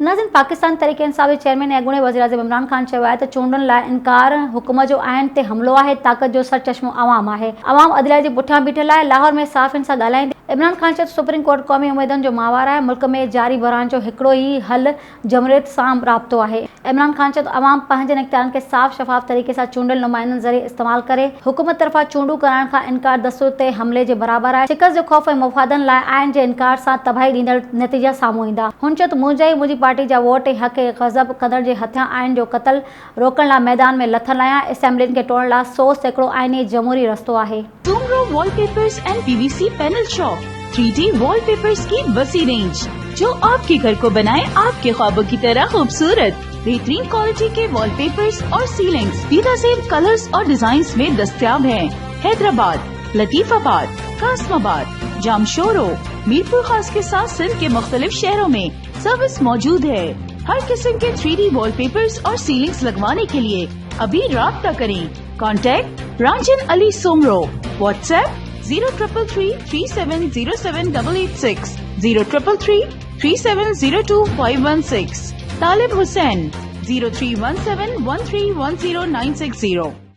नाज़रीन, पाकिस्तान तहरीक इंसाफ़ जे चेयरमैन ऐं अॻूणे वज़ीर-ए-आज़म इमरान ख़ान चयो आहे त चूंडनि लाइ इनकार हुकूमत जो आइन ते हमलो आहे। ताक़त जो सरचश्मो अवाम आहे। अवाम अदलिया जे पुठियां बीठल आहे। लाहौर में सहाफ़ियुनि सां ॻाल्हाईंदे इमरान ख़ान चयो त सुप्रीम कोर्ट क़ौमी उमेदुनि जो माहवार आहे। मुल्क में जारी बहरान जो हिकिड़ो ई हल जमहूरियत सां राब्तो आहे। इमरान ख़ान चयो त अवाम पंहिंजनि इख्तियारनि खे साफ़ शफ़ाफ़ तरीक़े सां चूंडियल नुमाइंदनि ज़रिए इस्तेमाल करे। हुकूमत तरफ़ां चूंडूं कराइण खां इनकार दस्तूर ते हमले जे बराबरि आहे। शिकस्त जो ख़ौफ़ ऐं मफ़ादनि लाइ आइन जे इनकार सां तबाही ॾींदड़ नतीजा साम्हूं ईंदा। हुन चयो त मुंहिंजी पार्टी जा वोट हक़ ग़ज़ब कंदड़ जे हथियां आइन जो क़त्ल रोकण लाइ मैदान में लथल आहियां। असेंबलियुनि खे तोड़ण लाइ 100 सैकड़ो आइनी जमहूरी रस्तो आहे। Soomro wallpapers and PVC panel shop 3D wallpapers की वसी रेंज जो आपके घर को बनाए आपके ख्वाबों की तरह खूबसूरत। बेहतरीन क्वालिटी के वॉलपेपर्स और सीलिंग्स बेनज़ीर कलर्स और डिजाइन्स में दस्तयाब हैं। हैदराबाद, लतीफाबाद, कासमाबाद, जामशोरो, मीरपुर खास के साथ सिंध के मुख्तलिफ शहरों में सर्विस मौजूद है। हर किस्म के 3D वॉलपेपर्स और सीलिंग्स लगवाने के लिए अभी राब्ता करें। कॉन्टैक्ट रांजन अली सोमरो। व्हाट्सएप 0333370786 03333702 516। तालिब हुसैन 031713109660।